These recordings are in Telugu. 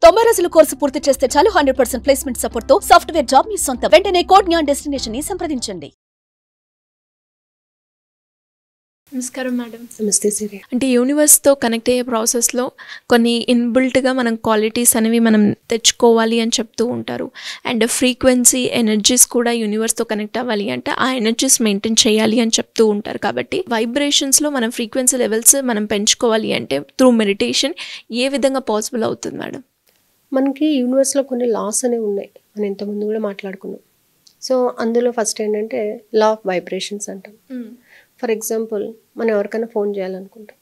90 రోజుల కోర్సు పూర్తి చేస్తే చాలు 100% ప్లేస్మెంట్ సపోర్ట్ తో సాఫ్ట్వేర్ జాబ్ మీ సొంతం. వెంటనే కోడ్ జ్ఞాన్ డెస్టినేషన్ ని సంప్రదించండి. నమస్కారం మేడం. నమస్తే సిరి. అంటే యూనివర్స్తో కనెక్ట్ అయ్యే ప్రాసెస్లో కొన్ని ఇన్బిల్ట్గా మనం క్వాలిటీస్ అనేవి మనం తెచ్చుకోవాలి అని చెప్తూ ఉంటారు. అండ్ ఫ్రీక్వెన్సీ ఎనర్జీస్ కూడా యూనివర్స్తో కనెక్ట్ అవ్వాలి అంటే ఆ ఎనర్జీస్ మెయింటైన్ చేయాలి అని చెప్తూ ఉంటారు. కాబట్టి వైబ్రేషన్స్లో మనం ఫ్రీక్వెన్సీ లెవెల్స్ మనం పెంచుకోవాలి అంటే త్రూ మెడిటేషన్ ఏ విధంగా పాసిబుల్ అవుతుంది మేడం? మనకి యూనివర్స్లో కొన్ని లాస్ అనేవి ఉన్నాయి, మనం ఇంతకుముందు కూడా మాట్లాడుకున్నాం. సో అందులో ఫస్ట్ ఏంటంటే లా ఆఫ్ వైబ్రేషన్స్ అంటాం. ఫర్ ఎగ్జాంపుల్, మనం ఎవరికైనా ఫోన్ చేయాలనుకుంటాం,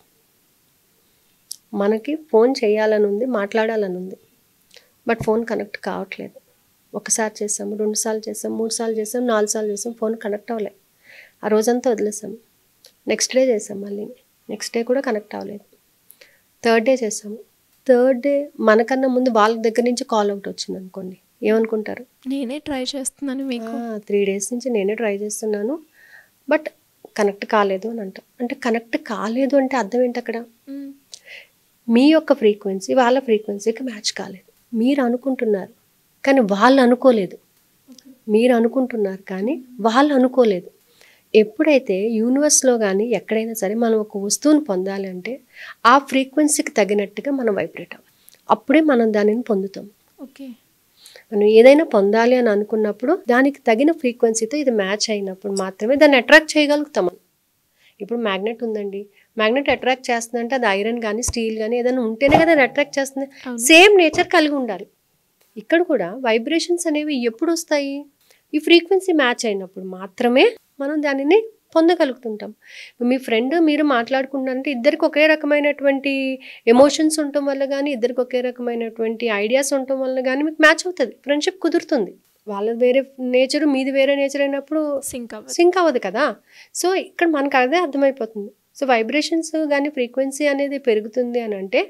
మనకి ఫోన్ చేయాలని ఉంది, మాట్లాడాలని ఉంది, బట్ ఫోన్ కనెక్ట్ కావట్లేదు. ఒకసారి చేసాము, 2 సార్లు చేసాం, 3 సార్లు చేసాం, 4 సార్లు చేసాం, ఫోన్ కనెక్ట్ అవ్వలేదు. ఆ రోజంతా వదిలేసాం. నెక్స్ట్ డే చేసాం, మళ్ళీ నెక్స్ట్ డే కూడా కనెక్ట్ అవ్వలేదు. థర్డ్ డే చేసాము. థర్డ్ డే మనకన్నా ముందు వాళ్ళ దగ్గర నుంచి కాల్ అవుట్ వచ్చింది అనుకోండి, ఏమనుకుంటారు? నేనే ట్రై చేస్తున్నాను, మీకు 3 డేస్ నుంచి నేనే ట్రై చేస్తున్నాను, బట్ కనెక్ట్ కాలేదు అని అంటాం. అంటే కనెక్ట్ కాలేదు అంటే అర్థం ఏంటి అక్కడ? మీ యొక్క ఫ్రీక్వెన్సీ వాళ్ళ ఫ్రీక్వెన్సీకి మ్యాచ్ కాలేదు. మీరు అనుకుంటున్నారు కానీ వాళ్ళు అనుకోలేదు, మీరు అనుకుంటున్నారు కానీ వాళ్ళు అనుకోలేదు. ఎప్పుడైతే యూనివర్స్లో కానీ ఎక్కడైనా సరే మనం ఒక వస్తువును పొందాలి అంటే ఆ ఫ్రీక్వెన్సీకి తగినట్టుగా మనం వైబ్రేట్ అవ్వాలి, అప్పుడే మనం దానిని పొందుతాం. ఓకే, మనం ఏదైనా పొందాలి అని అనుకున్నప్పుడు దానికి తగిన ఫ్రీక్వెన్సీతో ఇది మ్యాచ్ అయినప్పుడు మాత్రమే దాన్ని అట్రాక్ట్ చేయగలుగుతాం. ఇప్పుడు మ్యాగ్నెట్ ఉందండి, మ్యాగ్నెట్ అట్రాక్ట్ చేస్తుందంటే అది ఐరన్ కానీ స్టీల్ కానీ ఏదైనా ఉంటేనే కదా అది అట్రాక్ట్ చేస్తుంది. సేమ్ నేచర్ కలిగి ఉండాలి. ఇక్కడ కూడా వైబ్రేషన్స్ అనేవి ఎప్పుడు వస్తాయి? ఈ ఫ్రీక్వెన్సీ మ్యాచ్ అయినప్పుడు మాత్రమే మనం దానిని పొందగలుగుతుంటాం. మీ ఫ్రెండ్ మీరు మాట్లాడుకుంటారంటే ఇద్దరికి ఒకే రకమైనటువంటి ఎమోషన్స్ ఉండటం వల్ల కానీ, ఇద్దరికి ఒకే రకమైనటువంటి ఐడియాస్ ఉండటం వల్ల కానీ మీకు మ్యాచ్ అవుతుంది, ఫ్రెండ్షిప్ కుదురుతుంది. వాళ్ళది వేరే నేచరు, మీది వేరే నేచర్ అయినప్పుడు సింక్ అవ్వదు కదా. సో ఇక్కడ మనకు అదే అర్థమైపోతుంది. సో వైబ్రేషన్స్ కానీ ఫ్రీక్వెన్సీ అనేది పెరుగుతుంది అని అంటే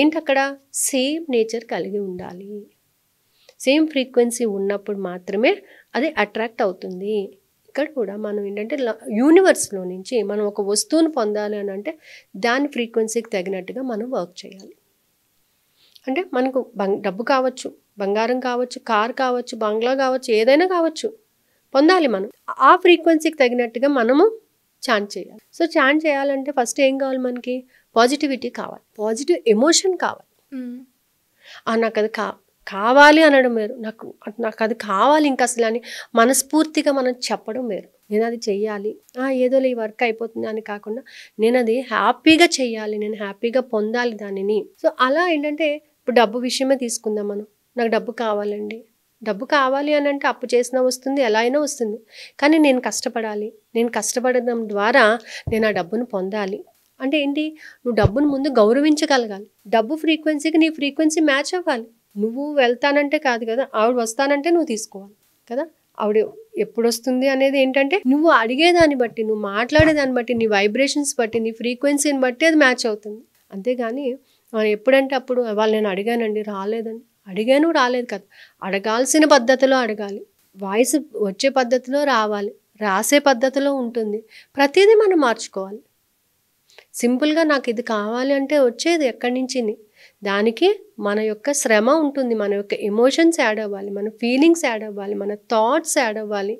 ఏంటి? అక్కడ సేమ్ నేచర్ కలిగి ఉండాలి, సేమ్ ఫ్రీక్వెన్సీ ఉన్నప్పుడు మాత్రమే అది అట్రాక్ట్ అవుతుంది. ఇక్కడ కూడా మనం ఏంటంటే యూనివర్స్లో నుంచి మనం ఒక వస్తువును పొందాలి అని అంటే దాని ఫ్రీక్వెన్సీకి తగినట్టుగా మనం వర్క్ చేయాలి. అంటే మనకు డబ్బు కావచ్చు, బంగారం కావచ్చు, కార్ కావచ్చు, బంగ్లా కావచ్చు, ఏదైనా కావచ్చు, పొందాలి మనం. ఆ ఫ్రీక్వెన్సీకి తగినట్టుగా మనము చాంట్ చేయాలి. సో చాంట్ చేయాలంటే ఫస్ట్ ఏం కావాలి? మనకి పాజిటివిటీ కావాలి, పాజిటివ్ ఎమోషన్ కావాలి. నాకు అది కావాలి అనడం వేరు, నాకు అది కావాలి ఇంకా అసలు అని మనస్ఫూర్తిగా మనం చెప్పడం వేరు. నేను అది చెయ్యాలి, ఏదోలే ఈ వర్క్ అయిపోతుంది అని కాకుండా నేను అది హ్యాపీగా చెయ్యాలి, నేను హ్యాపీగా పొందాలి దానిని. సో అలా ఏంటంటే ఇప్పుడు డబ్బు విషయమే తీసుకుందాం మనం. నాకు డబ్బు కావాలండి, డబ్బు కావాలి అని అంటే అప్పు చేసినా వస్తుంది, ఎలా అయినా వస్తుంది, కానీ నేను కష్టపడాలి, నేను కష్టపడడం ద్వారా నేను ఆ డబ్బును పొందాలి. అంటే ఏంటి? నువ్వు డబ్బును ముందు గౌరవించగలగాలి. డబ్బు ఫ్రీక్వెన్సీకి నీ ఫ్రీక్వెన్సీ మ్యాచ్ అవ్వాలి. నువ్వు వెళ్తానంటే కాదు కదా, ఆవిడ వస్తానంటే నువ్వు తీసుకోవాలి కదా. ఆవిడ ఎప్పుడు వస్తుంది అనేది ఏంటంటే నువ్వు అడిగేదాన్ని బట్టి, నువ్వు మాట్లాడేదాన్ని బట్టి, నీ వైబ్రేషన్స్ బట్టి, నీ ఫ్రీక్వెన్సీని బట్టి అది మ్యాచ్ అవుతుంది. అంతేగాని ఎప్పుడంటే అప్పుడు వాళ్ళు నేను అడిగానండి రాలేదండి, అడిగాను రాలేదు కదా. అడగాల్సిన పద్ధతిలో అడగాలి, వాయిస్ వచ్చే పద్ధతిలో రావాలి, రాసే పద్ధతిలో ఉంటుంది. ప్రతిదీ మనం మార్చుకోవాలి. సింపుల్గా నాకు ఇది కావాలి అంటే వచ్చేది ఎక్కడి నుంచి? దానికి మన యొక్క శ్రమ ఉంటుంది, మన యొక్క ఎమోషన్స్ యాడ్ అవ్వాలి, మన ఫీలింగ్స్ యాడ్ అవ్వాలి, మన థాట్స్ యాడ్ అవ్వాలి,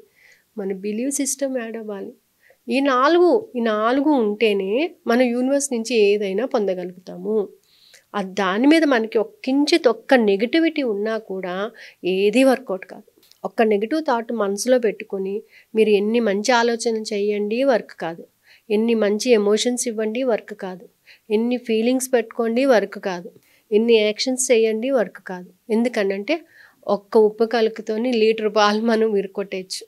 మన బిలీవ్ సిస్టమ్ యాడ్ అవ్వాలి. ఈ నాలుగు ఉంటేనే మన యూనివర్స్ నుంచి ఏదైనా పొందగలుగుతాము. దాని మీద మనకి ఒక్క నెగిటివిటీ ఉన్నా కూడా ఏది వర్కౌట్ కాదు. ఒక్క నెగిటివ్ థాట్ మనసులో పెట్టుకొని మీరు ఎన్ని మంచి ఆలోచన చేయండి వర్క్ కాదు, ఎన్ని మంచి ఎమోషన్స్ ఇవ్వండి వర్క్ కాదు, ఎన్ని ఫీలింగ్స్ పెట్టుకోండి వర్క్ కాదు, ఎన్ని యాక్షన్స్ చేయండి వర్క్ కాదు. ఎందుకంటే ఒక్క ఉప్పు కలుపుతోని లీటర్ పాలు మనం విరుకొట్టేయచ్చు.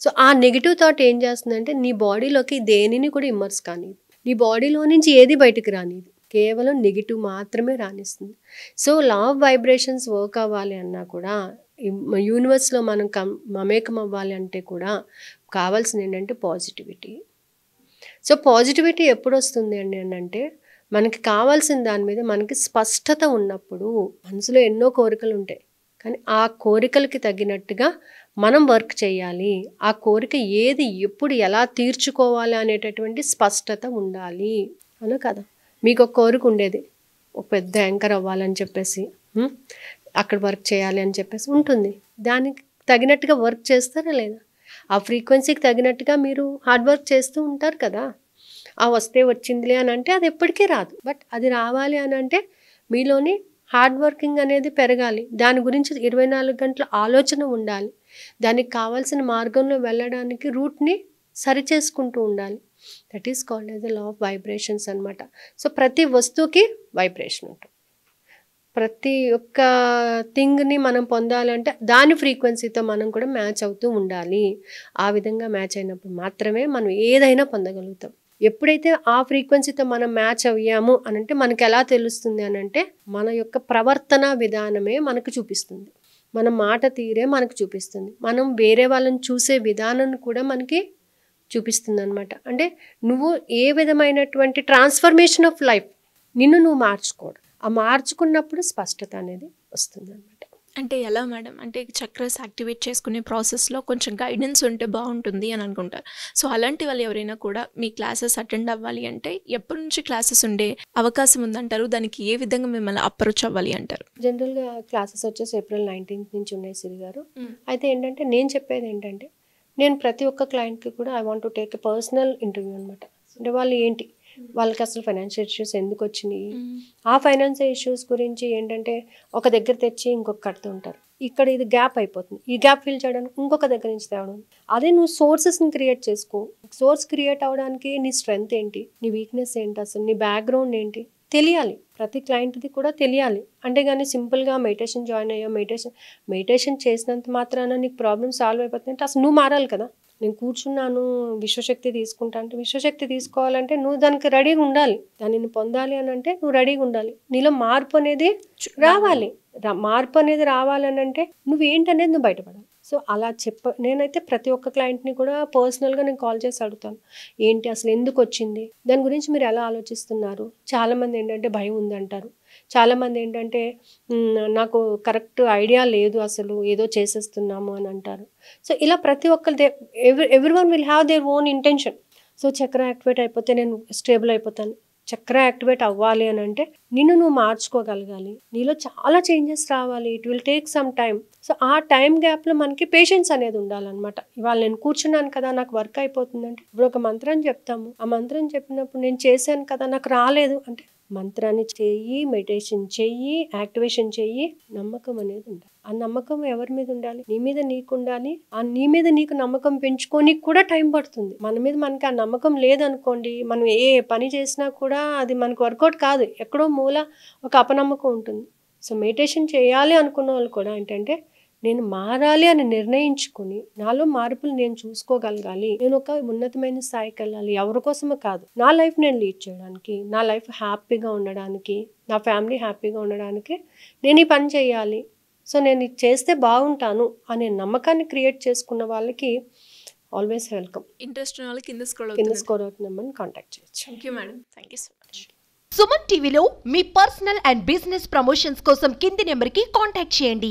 సో ఆ నెగిటివ్ థాట్ ఏం చేస్తుందంటే నీ బాడీలోకి దేనిని కూడా ఇమ్మర్స్ కానీ, నీ బాడీలో నుంచి ఏది బయటకు రానిది, కేవలం నెగిటివ్ మాత్రమే రానిస్తుంది. So law of vibrations work అవ్వాలి అన్నా కూడా, యూనివర్స్లో మనం మమేకం అవ్వాలి అంటే కూడా కావాల్సింది ఏంటంటే పాజిటివిటీ. సో పాజిటివిటీ ఎప్పుడు వస్తుంది అండి అంటే మనకి కావాల్సిన దాని మీద మనకి స్పష్టత ఉన్నప్పుడు. మనసులో ఎన్నో కోరికలు ఉంటాయి, కానీ ఆ కోరికలకి తగినట్టుగా మనం వర్క్ చేయాలి. ఆ కోరిక ఏది ఎప్పుడు ఎలా తీర్చుకోవాలి అనేటటువంటి స్పష్టత ఉండాలి అలా కదా. మీకు ఒక కోరిక ఉండేది, ఒక పెద్ద యాంకర్ అవ్వాలని చెప్పేసి, అక్కడ వర్క్ చేయాలి అని చెప్పేసి ఉంటుంది. దానికి తగినట్టుగా వర్క్ చేస్తారా లేదా? ఆ ఫ్రీక్వెన్సీకి తగినట్టుగా మీరు హార్డ్ వర్క్ చేస్తూ ఉంటారు కదా. ఆ వస్తే వచ్చిందిలే అని అంటే అది ఎప్పటికీ రాదు. బట్ అది రావాలి అని అంటే మీలోని హార్డ్ వర్కింగ్ అనేది పెరగాలి. దాని గురించి 24 గంటల ఆలోచన ఉండాలి. దానికి కావాల్సిన మార్గంలో వెళ్ళడానికి రూట్ని సరి చేసుకుంటూ ఉండాలి. That is called as the law of vibrations అనమాట. సో ప్రతి వస్తువుకి వైబ్రేషన్ ఉంటుంది. ప్రతి ఒక్క థింగ్ని మనం పొందాలంటే దాని ఫ్రీక్వెన్సీతో మనం కూడా మ్యాచ్ అవుతూ ఉండాలి. ఆ విధంగా మ్యాచ్ అయినప్పుడు మాత్రమే మనం ఏదైనా పొందగలుగుతాం. ఎప్పుడైతే ఆ ఫ్రీక్వెన్సీతో మనం మ్యాచ్ అయ్యాము అని అంటే మనకు ఎలా తెలుస్తుంది అని అంటే మన యొక్క ప్రవర్తన విధానమే మనకు చూపిస్తుంది. మన మాట తీరే మనకు చూపిస్తుంది. మనం వేరే వాళ్ళని చూసే విధానం కూడా మనకి చూపిస్తుంది అనమాట. అంటే నువ్వు ఏ విధమైనటువంటి ట్రాన్స్ఫర్మేషన్ ఆఫ్ లైఫ్ నిన్ను నువ్వు మార్చుకోవడం, ఆ మార్చుకున్నప్పుడు స్పష్టత అనేది వస్తుంది అనమాట. అంటే ఎలా మేడం? అంటే చక్రస్ యాక్టివేట్ చేసుకునే ప్రాసెస్లో కొంచెం గైడెన్స్ ఉంటే బాగుంటుంది అని అనుకుంటారు. సో అలాంటి వాళ్ళు ఎవరైనా కూడా మీ క్లాసెస్ అటెండ్ అవ్వాలి అంటే ఎప్పటి నుంచి క్లాసెస్ ఉండే అవకాశం ఉందంటారు? దానికి ఏ విధంగా మిమ్మల్ని అప్రోచ్ అవ్వాలి అంటారు? జనరల్గా క్లాసెస్ వచ్చేసి April 19th నుంచి ఉన్నాయి సిరి గారు. అయితే ఏంటంటే నేను చెప్పేది ఏంటంటే నేను ప్రతి ఒక్క క్లయింట్కి కూడా I want to take a personal interview అనమాట. అంటే వాళ్ళు ఏంటి, వాళ్ళకి అసలు ఫైనాన్షియల్ ఇష్యూస్ ఎందుకు వచ్చినాయి, ఆ ఫైనాన్షియల్ ఇష్యూస్ గురించి ఏంటంటే ఒక దగ్గర తెచ్చి ఇంకొక కడుతూ ఉంటారు. ఇక్కడ ఇది గ్యాప్ అయిపోతుంది. ఈ గ్యాప్ ఫిల్ చేయడానికి ఇంకొక దగ్గర నుంచి తేవడం. అదే నువ్వు సోర్సెస్ని క్రియేట్ చేసుకో. సోర్స్ క్రియేట్ అవ్వడానికి నీ స్ట్రెంగ్త్ ఏంటి, నీ వీక్నెస్ ఏంటి, అసలు నీ బ్యాక్గ్రౌండ్ ఏంటి తెలియాలి. ప్రతి క్లయింట్ది కూడా తెలియాలి. అంతేగాని సింపుల్గా మెడిటేషన్ జాయిన్ అయ్యా, మెడిటేషన్ చేసినంత మాత్రాన నీకు ప్రాబ్లమ్ సాల్వ్ అయిపోతుంది అంటే అసలు నువ్వు మారాలి కదా. నేను కూర్చున్నాను విశ్వశక్తి తీసుకుంటా అంటే విశ్వశక్తి తీసుకోవాలంటే నువ్వు దానికి రెడీగా ఉండాలి. దానిని పొందాలి అని అంటే నువ్వు రెడీగా ఉండాలి. నీలో మార్పు అనేది రావాలి. మార్పు అనేది రావాలని అంటే నువ్వు ఏంటనేది నువ్వు బయటపడాలి. సో అలా నేనైతే ప్రతి ఒక్క క్లయింట్ని కూడా పర్సనల్గా నేను కాల్ చేసి అడుగుతాను, ఏంటి అసలు ఎందుకు వచ్చింది, దాని గురించి మీరు ఎలా ఆలోచిస్తున్నారు. చాలామంది ఏంటంటే భయం ఉందంటారు. చాలామంది ఏంటంటే నాకు కరెక్ట్ ఐడియా లేదు, అసలు ఏదో చేసేస్తున్నాము అని అంటారు. సో ఇలా ప్రతి ఒక్కరి everyone will have their own intention. So చక్ర యాక్టివేట్ అయిపోతే నేను స్టేబుల్ అయిపోతాను. చక్ర యాక్టివేట్ అవ్వాలి అని అంటే నిన్ను నువ్వు మార్చుకోగలగాలి. నీలో చాలా చేంజెస్ రావాలి. It will take some time. So ఆ టైం గ్యాప్లో మనకి పేషెన్స్ అనేది ఉండాలన్నమాట. ఇవాళ నేను కూర్చున్నాను కదా నాకు వర్క్ అయిపోతుందంటే ఇప్పుడు ఒక మంత్రం చెప్తాము. ఆ మంత్రం చెప్పినప్పుడు నేను చేశాను కదా నాకు రాలేదు అంటే మంత్రాన్ని చెయ్యి, మెడిటేషన్ చెయ్యి, యాక్టివేషన్ చెయ్యి, నమ్మకం అనేది ఉండాలి. ఆ నమ్మకం ఎవరి మీద ఉండాలి? నీ మీద నీకు ఉండాలి. ఆ నీ మీద నీకు నమ్మకం పెంచుకోనికి కూడా టైం పడుతుంది. మన మీద మనకి ఆ నమ్మకం లేదనుకోండి, మనం ఏ పని చేసినా కూడా అది మనకు వర్కౌట్ కాదు. ఎక్కడో మూల ఒక అపనమ్మకం ఉంటుంది. సో మెడిటేషన్ చేయాలి అనుకున్న వాళ్ళు కూడా ఏంటంటే నేను మారాలి అని నిర్ణయించుకుని నాలో మార్పులు నేను చూసుకోగలగాలి. నేను ఒక ఉన్నతమైన స్థాయికి వెళ్ళాలి. ఎవరి కోసమో కాదు, నా లైఫ్ నేను లీడ్ చేయడానికి, నా లైఫ్ హ్యాపీగా ఉండడానికి, నా ఫ్యామిలీ హ్యాపీగా ఉండడానికి నేను ఈ పని చేయాలి. సో నేను ఇది చేస్తే బాగుంటాను అనే నమ్మకాన్ని క్రియేట్ చేసుకున్న వాళ్ళకి ఆల్వేస్ వెల్కమ్. ఇంట్రెస్ట్ ఉన్న వాళ్ళకి కింద స్కోర్ అవుట్ నెంబర్ని కాంటాక్ట్ చేయొచ్చు. Thank you madam. Thank you so much. Suman టీవీలో మీ పర్సనల్ అండ్ బిజినెస్ ప్రమోషన్స్ కోసం కింది నెంబర్కి కాంటాక్ట్ చేయండి.